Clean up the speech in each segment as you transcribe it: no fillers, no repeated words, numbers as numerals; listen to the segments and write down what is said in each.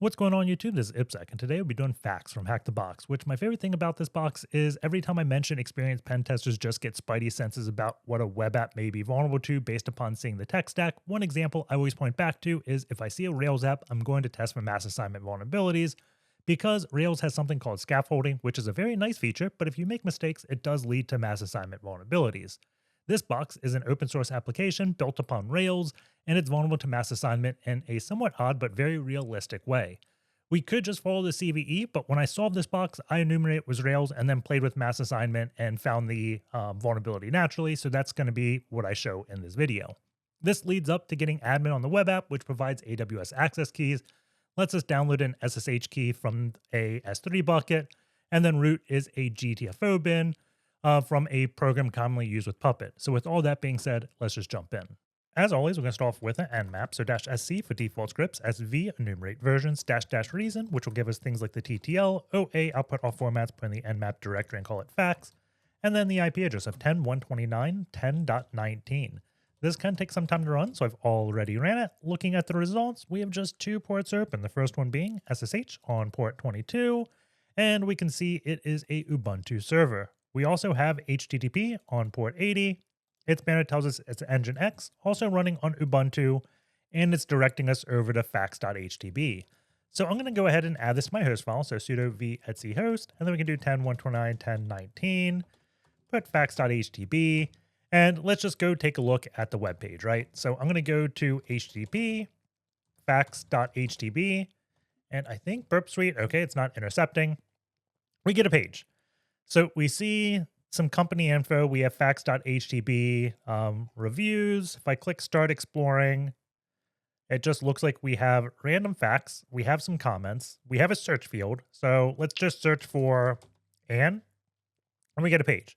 What's going on YouTube? This is Ipsec, and today we'll be doing facts from HackTheBox, which my favorite thing about this box is every time I mention experienced pen testers just get spidey senses about what a web app may be vulnerable to based upon seeing the tech stack. One example I always point back to is if I see a Rails app, I'm going to test for mass assignment vulnerabilities because Rails has something called scaffolding, which is a very nice feature, but if you make mistakes, it does lead to mass assignment vulnerabilities. This box is an open source application built upon Rails, and it's vulnerable to mass assignment in a somewhat odd but very realistic way. We could just follow the CVE, but when I solved this box, I enumerated it was Rails and then played with mass assignment and found the vulnerability naturally, so that's going to be what I show in this video. This leads up to getting admin on the web app, which provides AWS access keys, lets us download an SSH key from a S3 bucket, and then root is a GTFOBin, from a program commonly used with Puppet. So with all that being said, let's just jump in. As always, we're going to start off with an nmap, so -sc for default scripts, sv enumerate versions, -- reason, which will give us things like the TTL, OA output all formats, put in the nmap directory and call it facts, and then the IP address of 10.129.10.19. This can take some time to run, so I've already ran it. Looking at the results, we have just two ports open, the first one being SSH on port 22, and we can see it is a Ubuntu server. We also have HTTP on port 80. Its banner tells us it's Nginx, also running on Ubuntu, and it's directing us over to facts.htb. So I'm going to go ahead and add this to my host file. So sudo v etc host, and then we can do 10.129.10.19, put facts.htb, and let's just go take a look at the web page, right? So I'm going to go to HTTP, facts.htb, and I think Burp Suite, okay, it's not intercepting. We get a page. So we see some company info. We have facts.htb reviews. If I click start exploring, it just looks like we have random facts. We have some comments. We have a search field. So let's just search for Anne, and we get a page.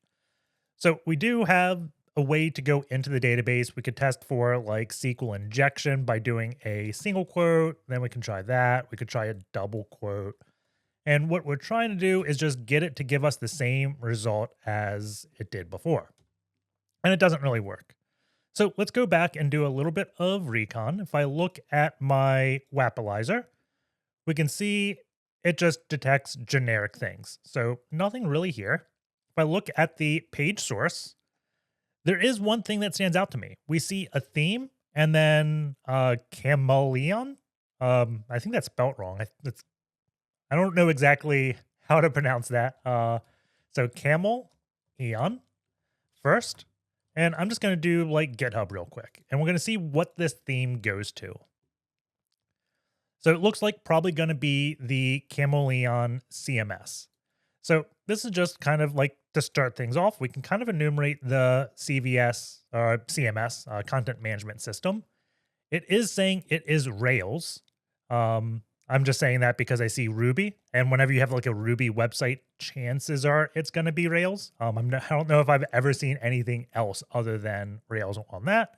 So we do have a way to go into the database. We could test for like SQL injection by doing a single quote. Then we can try that. We could try a double quote. And what we're trying to do is just get it to give us the same result as it did before. And it doesn't really work. So let's go back and do a little bit of recon. If I look at my Wappalizer, we can see it just detects generic things. So nothing really here. If I look at the page source, there is one thing that stands out to me. We see a theme and then Camaleon. I think that's spelt wrong. I don't know exactly how to pronounce that. So camel, Eon, first. And I'm just going to do like GitHub real quick. And we're going to see what this theme goes to. So it looks like probably going to be the Camaleon CMS. So this is just kind of like to start things off. We can kind of enumerate the CVS or CMS, content management system. It is saying it is Rails. I'm just saying that because I see Ruby, and whenever you have like a Ruby website, chances are it's going to be Rails. I don't know if I've ever seen anything else other than Rails on that.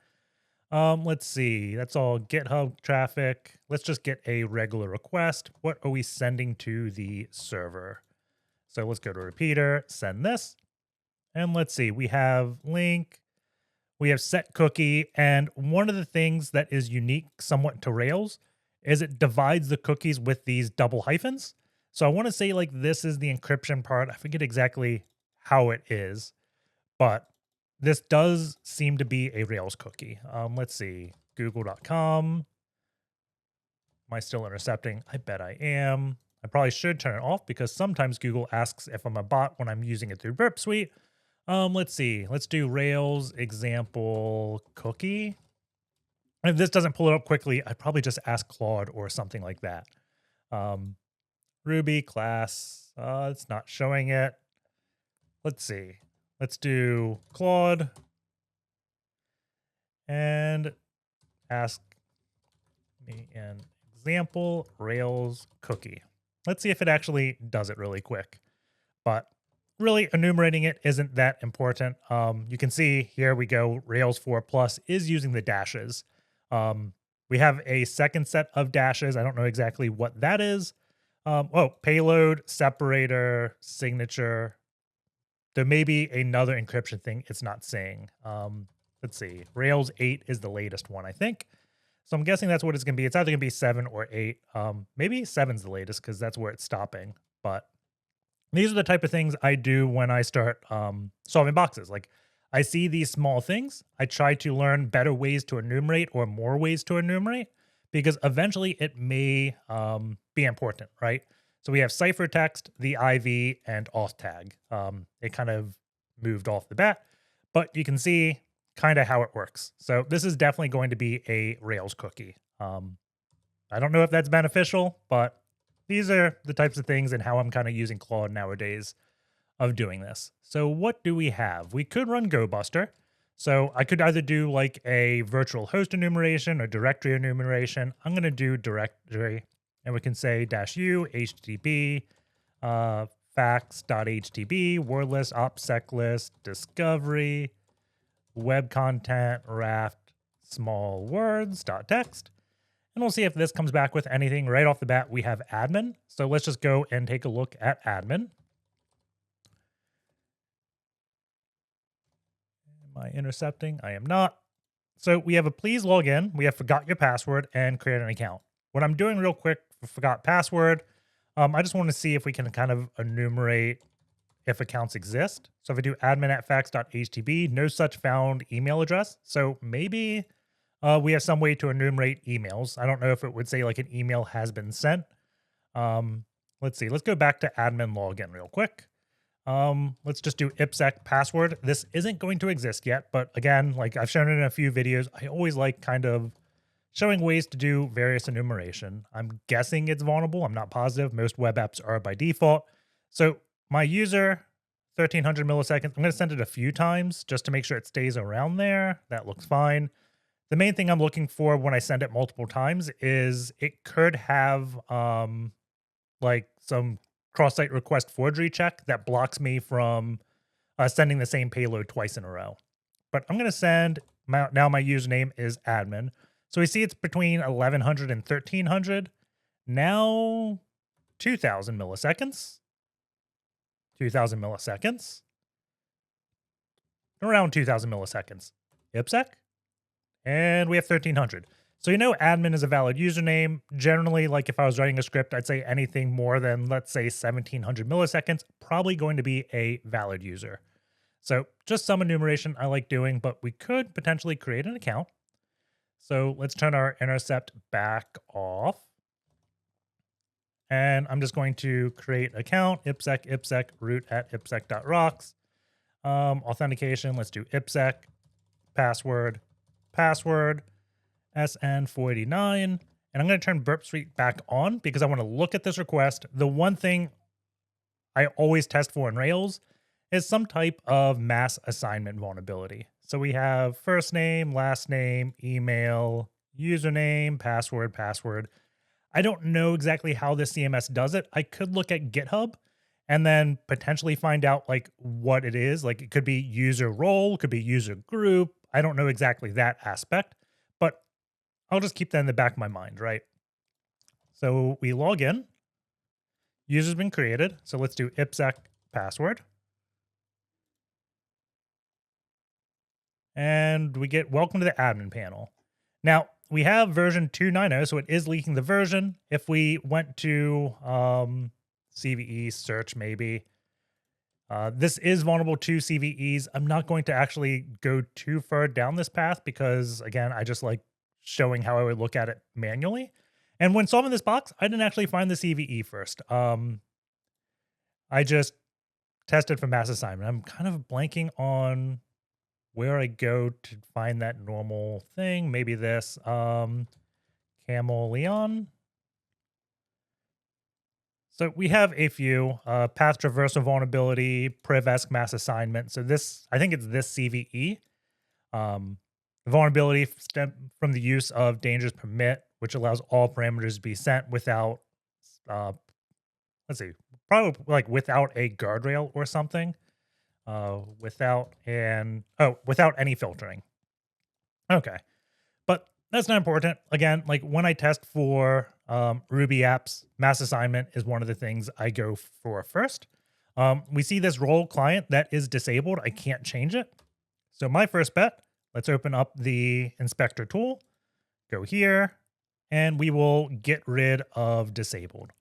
Let's see. That's all GitHub traffic. Let's just get a regular request. What are we sending to the server? So let's go to repeater, send this, and let's see. We have link. We have set cookie, and one of the things that is unique somewhat to Rails is it divides the cookies with these double hyphens. So I want to say like this is the encryption part. I forget exactly how it is, but this does seem to be a Rails cookie. Let's see, google.com. Am I still intercepting? I bet I am. I probably should turn it off because sometimes Google asks if I'm a bot when I'm using it through Burp Suite. Let's see, let's do Rails example cookie. If this doesn't pull it up quickly, I'd probably just ask Claude or something like that. Ruby class, it's not showing it. Let's see. Let's do Claude and ask me an example Rails cookie. Let's see if it actually does it really quick. But really enumerating it isn't that important. You can see here we go. Rails 4 Plus is using the dashes. We have a second set of dashes. I don't know exactly what that is. Payload, separator, signature. There may be another encryption thing it's not saying. Let's see. Rails 8 is the latest one, I think. So I'm guessing that's what it's going to be. It's either going to be 7 or 8. Maybe 7's the latest because that's where it's stopping. But these are the type of things I do when I start solving boxes. Like I see these small things. I try to learn better ways to enumerate or more ways to enumerate because eventually it may be important, right? So we have ciphertext, the IV, and auth tag. It kind of moved off the bat, but you can see kind of how it works. So this is definitely going to be a Rails cookie. I don't know if that's beneficial, but these are the types of things and how I'm kind of using Claude nowadays of doing this. So what do we have? We could run GoBuster. So I could either do like a virtual host enumeration or directory enumeration. I'm going to do directory, and we can say -u http facts.htb word list opsec list discovery web content raft small words.txt. And we'll see if this comes back with anything. Right off the bat, we have admin. So let's just go and take a look at admin. Am I intercepting? I am not. So we have a please log in. We have forgot your password and create an account. What I'm doing real quick for forgot password, I just want to see if we can kind of enumerate if accounts exist. So if I do admin@facts.htb, no such found email address. So maybe we have some way to enumerate emails. I don't know if it would say like an email has been sent. Let's see. Let's go back to admin login real quick. Let's just do ipsec password. This isn't going to exist yet, but again, like I've shown it in a few videos, I always like kind of showing ways to do various enumeration. I'm guessing it's vulnerable. I'm not positive. Most web apps are by default. So my user, 1300 milliseconds. I'm going to send it a few times just to make sure it stays around there. That looks fine. The main thing I'm looking for when I send it multiple times is it could have like some cross-site request forgery check that blocks me from sending the same payload twice in a row. But I'm going to send, now my username is admin. So we see it's between 1100 and 1300. Now 2000 milliseconds. 2000 milliseconds. Around 2000 milliseconds. IPsec. And we have 1300. So you know admin is a valid username. Generally, like if I was writing a script, I'd say anything more than, let's say, 1700 milliseconds, probably going to be a valid user. So just some enumeration I like doing, but we could potentially create an account. So let's turn our intercept back off. And I'm just going to create account, ipsec root at ipsec.rocks. Authentication, let's do ipsec, password, SN489. And I'm going to turn Burp Suite back on because I want to look at this request. The one thing I always test for in Rails is some type of mass assignment vulnerability. So we have first name, last name, email, username, password. I don't know exactly how the CMS does it. I could look at GitHub and then potentially find out like what it is. Like it could be user role, could be user group. I don't know exactly that aspect, but I'll just keep that in the back of my mind, right? So we log in. User's been created. So let's do ipsec password. And we get welcome to the admin panel. Now we have version 2.90, so it is leaking the version. If we went to CVE search, maybe this is vulnerable to CVEs. I'm not going to actually go too far down this path because, again, I just like showing how I would look at it manually. And when solving this box, I didn't actually find the CVE first. I just tested for mass assignment. I'm kind of blanking on where I go to find that normal thing. Maybe this Camaleon. So we have a few path traversal vulnerability, priv-esque mass assignment. So this, I think it's this CVE. Vulnerability stem from the use of dangerous permit, which allows all parameters to be sent without, let's see, probably like without a guardrail or something. Without any filtering. Okay. But that's not important. Again, like when I test for Ruby apps, mass assignment is one of the things I go for first. We see this role client that is disabled. I can't change it. So my first bet, let's open up the inspector tool, go here, and we will get rid of disabled.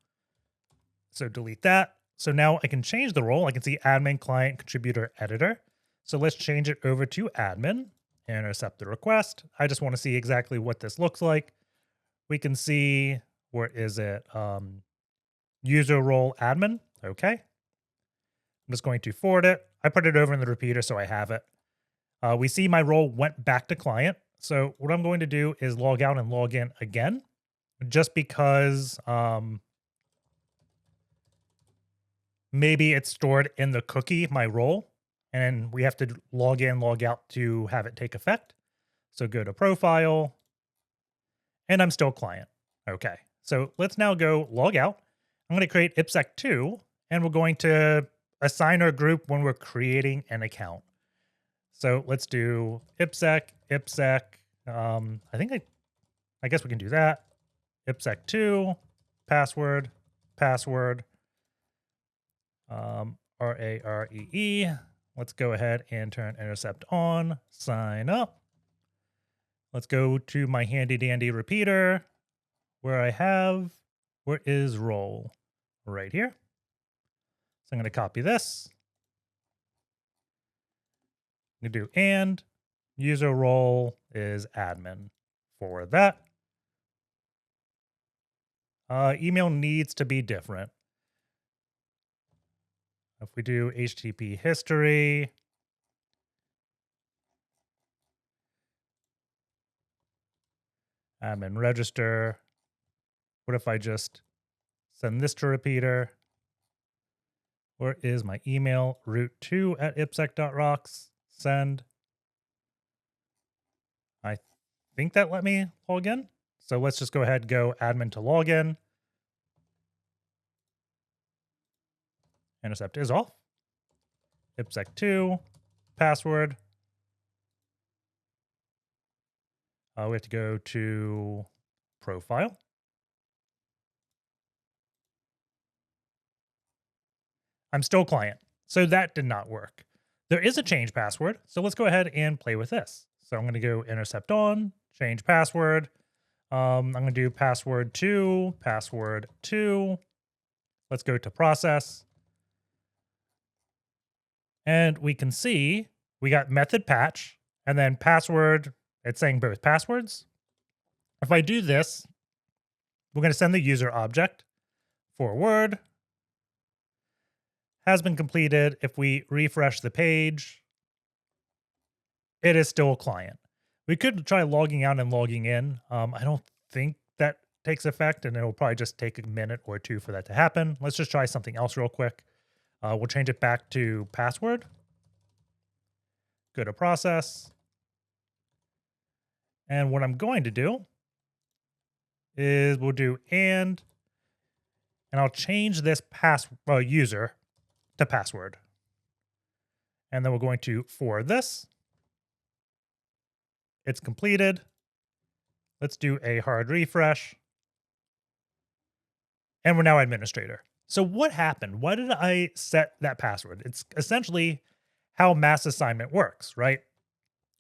So delete that. So now I can change the role. I can see admin, client, contributor, editor. So let's change it over to admin, intercept the request. I just want to see exactly what this looks like. We can see, where is it? User role admin. Okay. I'm just going to forward it. I put it over in the repeater so I have it. We see my role went back to client. So what I'm going to do is log out and log in again, just because maybe it's stored in the cookie, my role, and we have to log in, log out to have it take effect. So go to profile, and I'm still client. Okay, so let's now go log out. I'm going to create IPsec2, and we're going to assign our group when we're creating an account. So let's do IPsec. I guess we can do that. IPsec2, password, RAREE. Let's go ahead and turn intercept on, sign up. Let's go to my handy dandy repeater where is role? Right here. So I'm going to copy this. I'm going to do and user role is admin. For that. Email needs to be different. If we do HTTP history, admin register. What if I just send this to repeater? Where is my email? root2@ipsec.rocks. Send. I think that let me log in. So let's just go ahead and go admin to login. Intercept is off. IPsec2, password. We have to go to profile. I'm still client. So that did not work. There is a change password. So let's go ahead and play with this. So I'm going to go intercept on, change password. I'm going to do password 2. Let's go to process. And we can see we got method patch and then password. It's saying both passwords. If I do this, we're going to send the user object forward. Has been completed. If we refresh the page, it is still a client. We could try logging out and logging in. I don't think that takes effect, and it'll probably just take a minute or two for that to happen. Let's just try something else real quick. We'll change it back to password. Go to process. And what I'm going to do is we'll do and I'll change this user to password. And then we're going to forward this. It's completed. Let's do a hard refresh. And we're now administrator. So what happened? Why did I set that password? It's essentially how mass assignment works, right?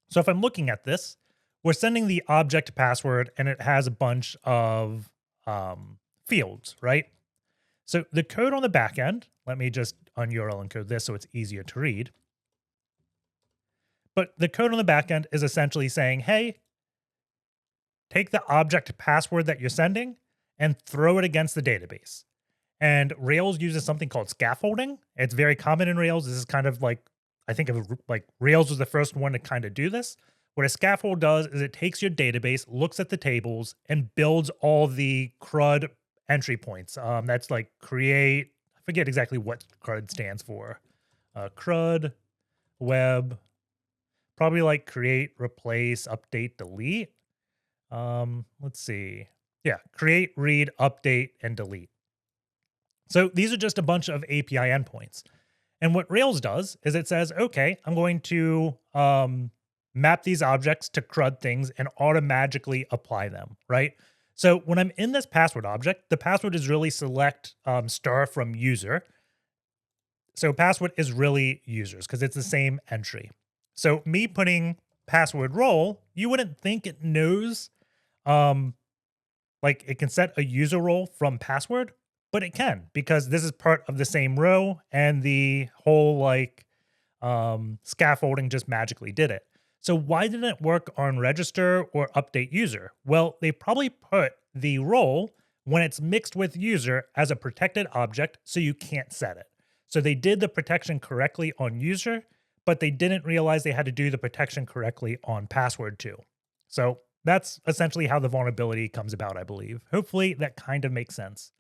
So if I'm looking at this, we're sending the object password and it has a bunch of fields, right? So the code on the back end, let me just URL encode this so it's easier to read. But the code on the back end is essentially saying, hey, take the object password that you're sending and throw it against the database. And Rails uses something called scaffolding. It's very common in Rails. This is kind of like, I think of like Rails was the first one to kind of do this. What a scaffold does is it takes your database, looks at the tables, and builds all the CRUD entry points. That's like create, I forget exactly what CRUD stands for. CRUD, web, probably like create, replace, update, delete. Let's see. Yeah, create, read, update, and delete. So these are just a bunch of API endpoints. And what Rails does is it says, okay, I'm going to map these objects to CRUD things and automatically apply them, right? So when I'm in this password object, the password is really select star from user. So password is really users because it's the same entry. So me putting password role, you wouldn't think it knows Like it can set a user role from password, but it can because this is part of the same row and the whole like scaffolding just magically did it. So why didn't it work on register or update user? Well, they probably put the role when it's mixed with user as a protected object, so you can't set it. So they did the protection correctly on user, but they didn't realize they had to do the protection correctly on password too. So that's essentially how the vulnerability comes about, I believe. Hopefully that kind of makes sense.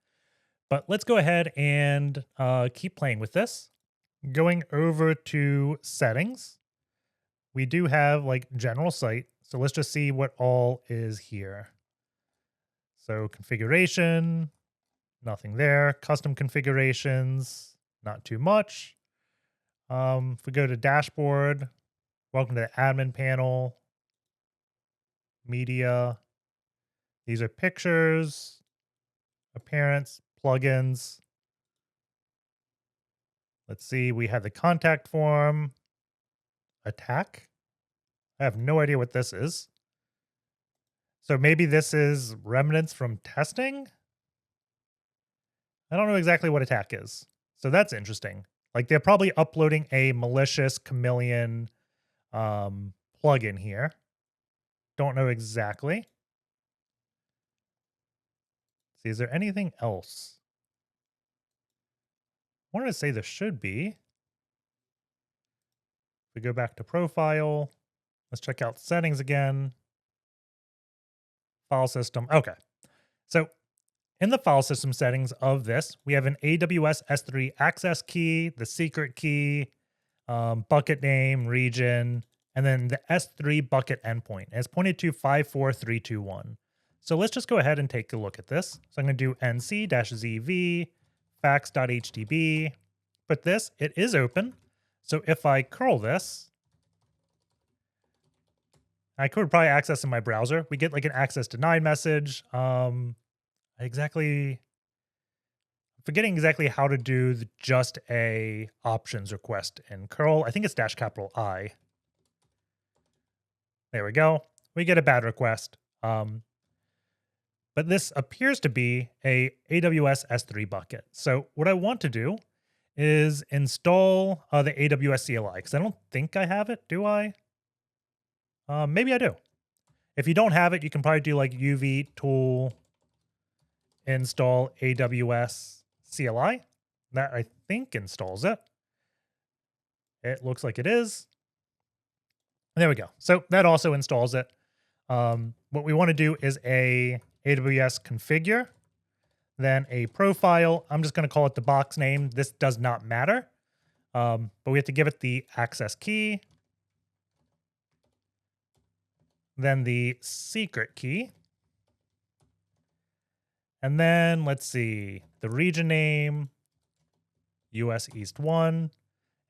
But let's go ahead and keep playing with this. Going over to settings, we do have like general site. So let's just see what all is here. So configuration, nothing there. Custom configurations, not too much. If we go to dashboard, welcome to the admin panel, media. These are pictures, appearance, plugins. Let's see, we have the contact form, attack. I have no idea what this is. So maybe this is remnants from testing? I don't know exactly what attack is. So that's interesting. Like they're probably uploading a malicious Camaleon plugin here. Don't know exactly. See, is there anything else? I wanted to say there should be. If we go back to profile, let's check out settings again. File system. Okay. So in the file system settings of this, we have an AWS S3 access key, the secret key, bucket name, region, and then the S3 bucket endpoint. And it's pointed to 54321. So let's just go ahead and take a look at this. So I'm going to do nc-zv facts.htb. But this, it is open. So if I curl this, I could probably access in my browser. We get like an access denied message. Forgetting exactly how to do just a options request in curl. I think it's -I. There we go. We get a bad request. But this appears to be a AWS S3 bucket. So what I want to do is install the AWS CLI because I don't think I have it. Do I? Maybe I do. If you don't have it, you can probably do like UV tool install AWS CLI. That I think installs it. It looks like it is. There we go. So that also installs it. What we want to do is a AWS configure, then a profile. I'm just going to call it the box name. This does not matter. But we have to give it the access key, then the secret key. And then let's see, the region name, US East 1,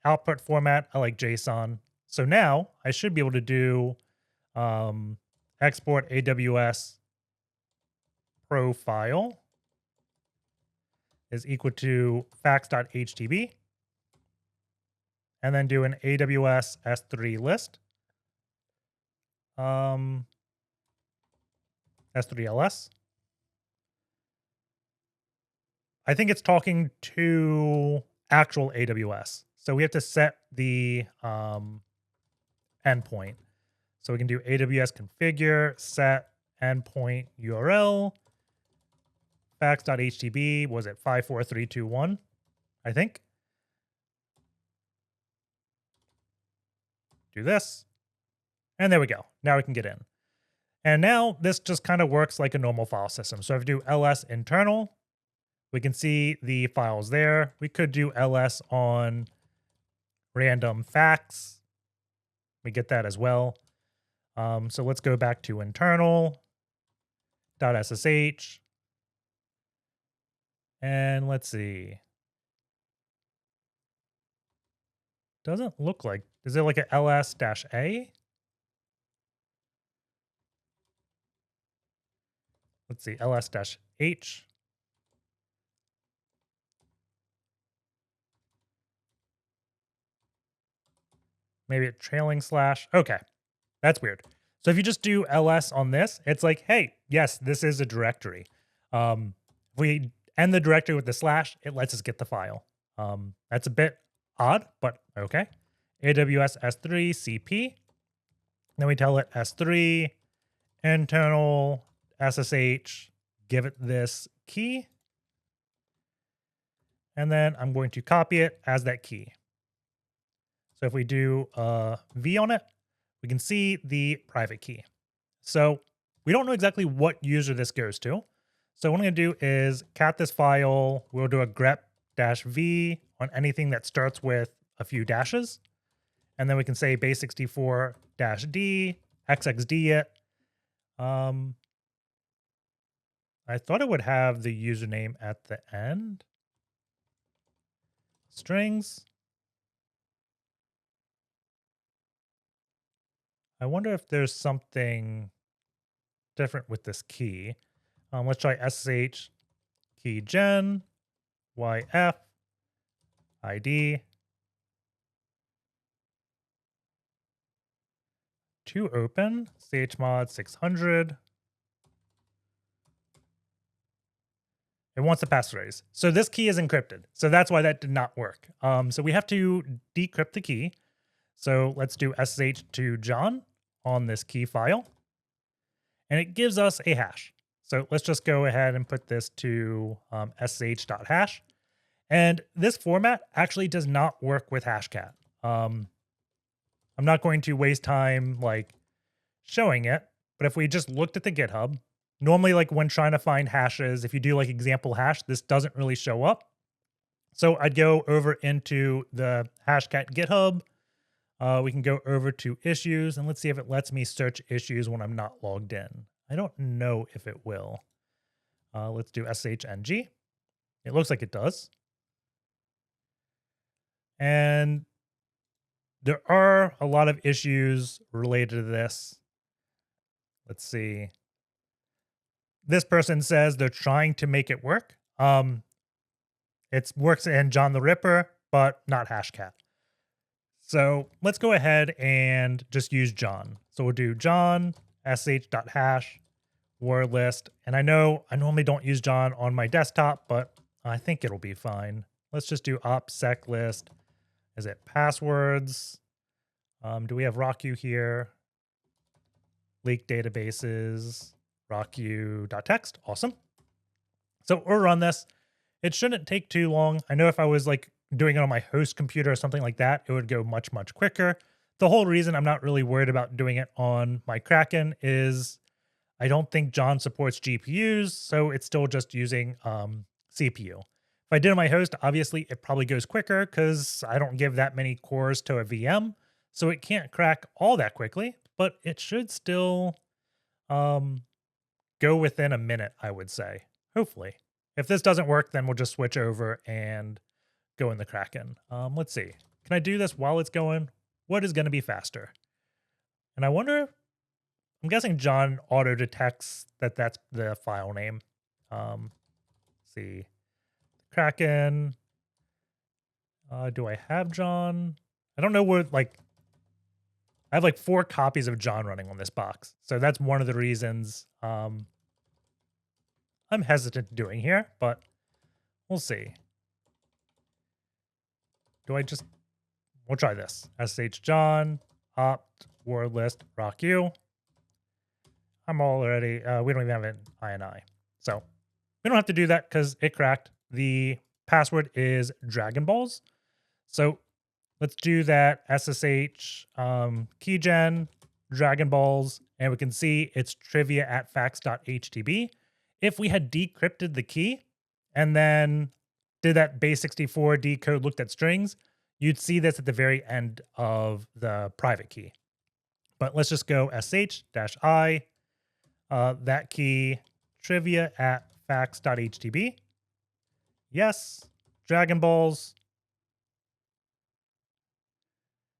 output format, I like JSON. So now I should be able to do export AWS profile is equal to facts.htb, and then do an AWS S3 list, S3ls. I think it's talking to actual AWS. So we have to set the endpoint. So we can do AWS configure, set endpoint URL, facts.htb, was it 54321? I think. Do this. And there we go. Now we can get in. And now this just kind of works like a normal file system. So if I do ls internal, we can see the files there. We could do ls on random facts. We get that as well. So let's go back to internal.ssh. And let's see. Doesn't look like, is it like a ls-a? Let's see, ls-h. Maybe a trailing slash. Okay, that's weird. So if you just do ls on this, it's like, hey, yes, this is a directory. If we end the directory with the slash, it lets us get the file. That's a bit odd, but okay. AWS S3 CP. Then we tell it S3 internal SSH, give it this key. And then I'm going to copy it as that key. So if we do a V on it, we can see the private key. So we don't know exactly what user this goes to. So what I'm going to do is cat this file. We'll do a grep-v on anything that starts with a few dashes. And then we can say base64-d, xxd it. I thought it would have the username at the end. Strings. I wonder if there's something different with this key. Let's try SSH key gen, YF, ID. To open, chmod 600. It wants the passphrase. So this key is encrypted. So that's why that did not work. So we have to decrypt the key. So let's do SSH to John on this key file. And it gives us a hash. So let's just go ahead and put this to ssh.hash. And this format actually does not work with Hashcat. I'm not going to waste time like showing it, but if we just looked at the GitHub, normally like when trying to find hashes, if you do like example hash, this doesn't really show up. So I'd go over into the Hashcat GitHub. We can go over to issues and let's see if it lets me search issues when I'm not logged in. I don't know if it will. Let's do SSHNG. It looks like it does. And there are a lot of issues related to this. Let's see. This person says they're trying to make it work. It works in John the Ripper, but not Hashcat. So let's go ahead and just use John. So we'll do John sh.hash word list. And I know I normally don't use John on my desktop, but I think it'll be fine. Let's just do opsec list. Is it passwords? Do we have rocku here? Leak databases, rocku.txt. Awesome. So we'll run this. It shouldn't take too long. I know if I was like doing it on my host computer or something like that, it would go much, much quicker. The whole reason I'm not really worried about doing it on my Kraken is I don't think John supports GPUs, so it's still just using CPU. If I did on my host, obviously it probably goes quicker because I don't give that many cores to a VM, so it can't crack all that quickly, but it should still go within a minute, I would say, hopefully. If this doesn't work, then we'll just switch over and go in the Kraken. Let's see. Can I do this while it's going? What is going to be faster? And I wonder, I'm guessing John auto detects that that's the file name. Let's see. Kraken. Do I have John? I don't know what, like, I have like 4 copies of John running on this box. So that's one of the reasons I'm hesitant doing here, but we'll see. Do I just, we'll try this. SSH John, opt, word list, rocku. I'm already, we don't even have an INI. So we don't have to do that because it cracked. The password is Dragon Balls. So let's do that SSH keygen, Dragon Balls, and we can see it's trivia at facts.htb. If we had decrypted the key and then did that base64 decode, looked at strings, you'd see this at the very end of the private key. But let's just go sh-i, that key, trivia at facts.htb. Yes, Dragon Balls.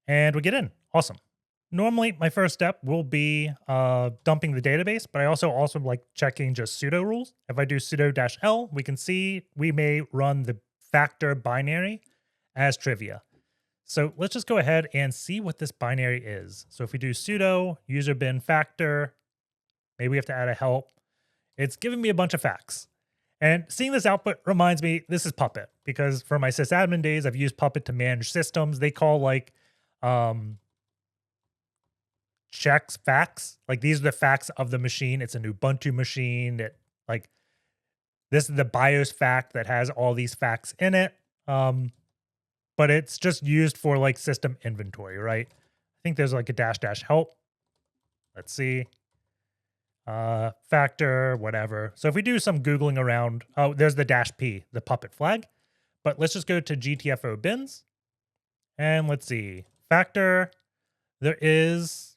And we get in. Awesome. Normally, my first step will be dumping the database, but I also like checking just sudo rules. If I do sudo-l, we can see we may run the factor binary as trivia. So let's just go ahead and see what this binary is. So if we do sudo user bin factor, maybe we have to add a help. It's giving me a bunch of facts. And seeing this output reminds me, this is Puppet, because for my sysadmin days, I've used Puppet to manage systems. They call like checks facts. Like these are the facts of the machine. It's an Ubuntu machine. Like this is the BIOS fact that has all these facts in it. But it's just used for like system inventory, right? I think there's like a dash help. Let's see. Factor, whatever. So if we do some Googling around, oh, there's the -p, the Puppet flag. But let's just go to GTFOBins. And let's see. Factor, there is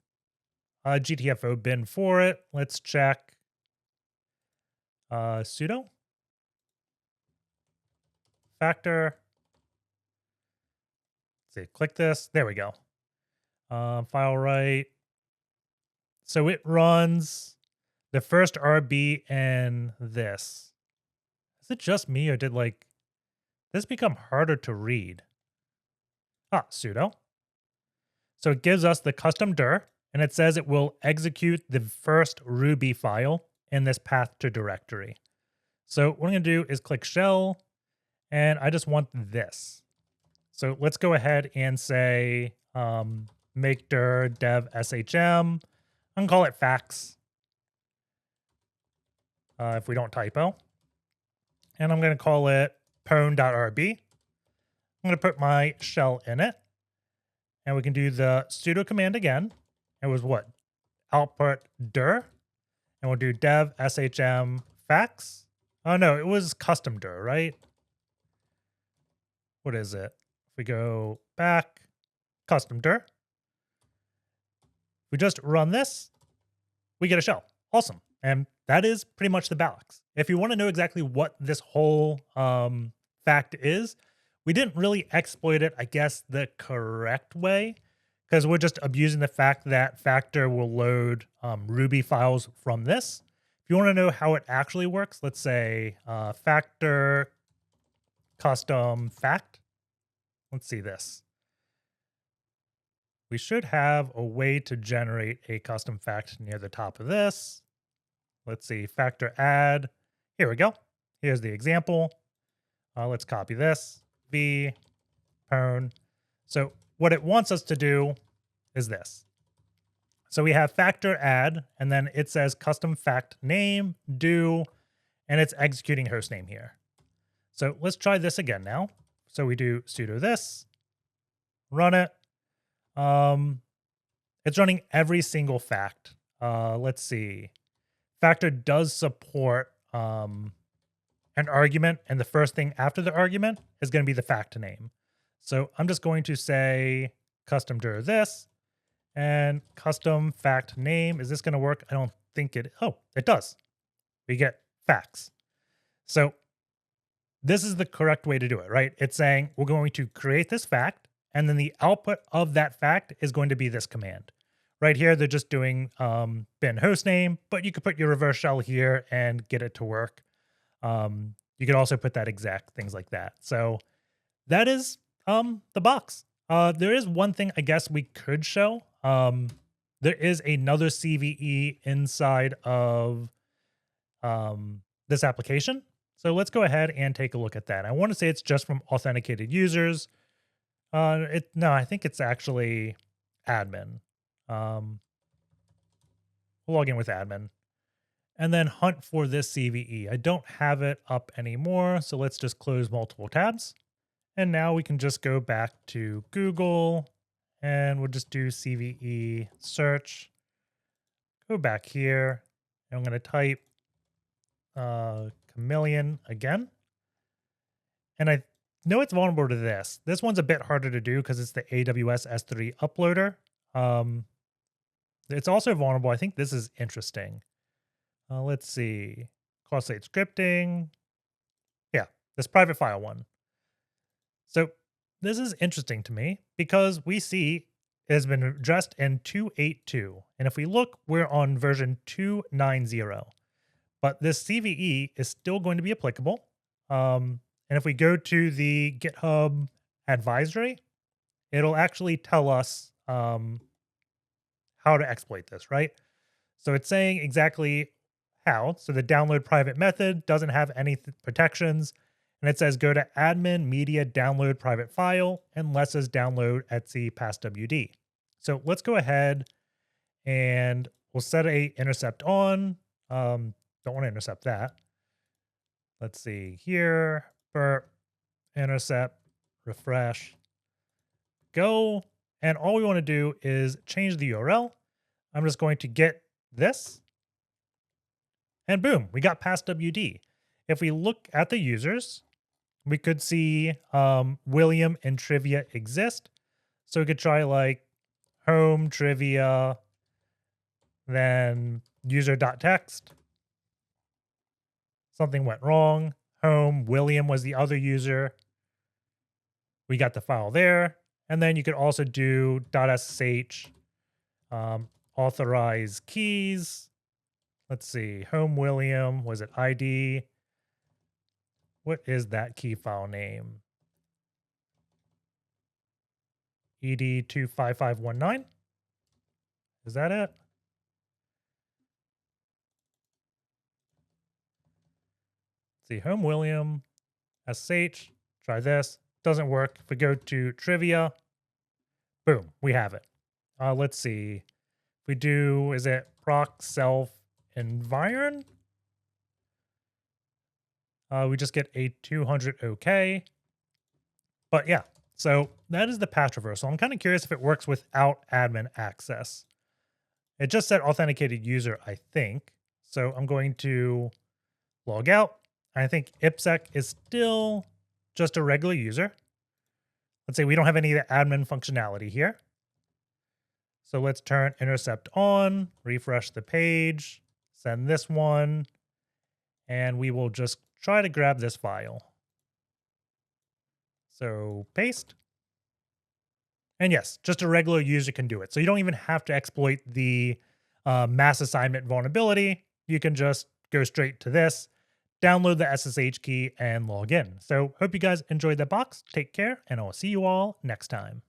a GTFObin for it. Let's check sudo. Factor. Let's see, click this. There we go. File write. So it runs the first RB and this. Is it just me or did like this become harder to read? Sudo. So it gives us the custom dir and it says it will execute the first Ruby file in this path to directory. So what I'm going to do is click shell and I just want this. So let's go ahead and say make dir dev shm. I'm going to call it facts. If we don't typo. And I'm going to call it pwn.rb. I'm going to put my shell in it. And we can do the sudo command again. It was what? Output dir. And we'll do dev shm facts. Oh, no, it was custom dir, right? What is it? If we go back, custom dir. We just run this, we get a shell. Awesome. And that is pretty much the box. If you want to know exactly what this whole fact is, we didn't really exploit it, I guess, the correct way, because we're just abusing the fact that factor will load Ruby files from this. If you want to know how it actually works, let's say factor custom fact. Let's see this. We should have a way to generate a custom fact near the top of this. Let's see, factor add. Here we go. Here's the example. Let's copy this. V, pwn. So what it wants us to do is this. So we have factor add, and then it says custom fact name, do, and it's executing hostname here. So let's try this again now. So we do sudo this, run it. It's running every single fact. Let's see. Factor does support an argument, and the first thing after the argument is going to be the fact name. So I'm just going to say custom dir this and custom fact name. Is this going to work? I don't think it. Oh, it does. We get facts. So this is the correct way to do it, right? It's saying we're going to create this fact, and then the output of that fact is going to be this command. Right here, they're just doing bin hostname, but you could put your reverse shell here and get it to work. You could also put that exec, things like that. So that is the box. There is one thing I guess we could show. There is another CVE inside of this application. So let's go ahead and take a look at that. I want to say it's just from authenticated users. No, I think it's actually admin. We'll log in with admin and then hunt for this CVE. I don't have it up anymore. So let's just close multiple tabs. And now we can just go back to Google and we'll just do CVE search. Go back here and I'm going to type Camaleon again. And I know it's vulnerable to this. This one's a bit harder to do because it's the AWS S3 uploader. It's also vulnerable. I think this is interesting. Let's see. Cross-site scripting. Yeah, this private file one. So this is interesting to me because we see it has been addressed in 2.8.2. And if we look, we're on version 2.9.0. But this CVE is still going to be applicable. And if we go to the GitHub advisory, it'll actually tell us how to exploit this, right? So it's saying exactly how. So the download private method doesn't have any protections. And it says go to admin media download private file and lets us download etc passwd. So let's go ahead and we'll set a intercept on. Don't want to intercept that. Let's see here, burp, intercept, refresh, go. And all we want to do is change the URL. I'm just going to get this and boom, we got passwd. If we look at the users, we could see William and trivia exist. So we could try like home trivia, then user.text. Something went wrong. Home William was the other user. We got the file there. And then you could also do .ssh, authorize keys. Let's see, home William, was it ID? What is that key file name? ed25519? Is that it? Let's see, home William, SSH, try this. Doesn't work. If we go to trivia, boom, we have it. Let's see. If we do, is it proc self environ? We just get a 200 OK. But yeah, so that is the patch reversal. I'm kind of curious if it works without admin access. It just said authenticated user, I think. So I'm going to log out. I think IPsec is still just a regular user. Let's say we don't have any of the admin functionality here. So let's turn intercept on, refresh the page, send this one, and we will just try to grab this file. So paste. And yes, just a regular user can do it. So you don't even have to exploit the mass assignment vulnerability. You can just go straight to this, download the SSH key, and log in. So hope you guys enjoyed that box. Take care, and I'll see you all next time.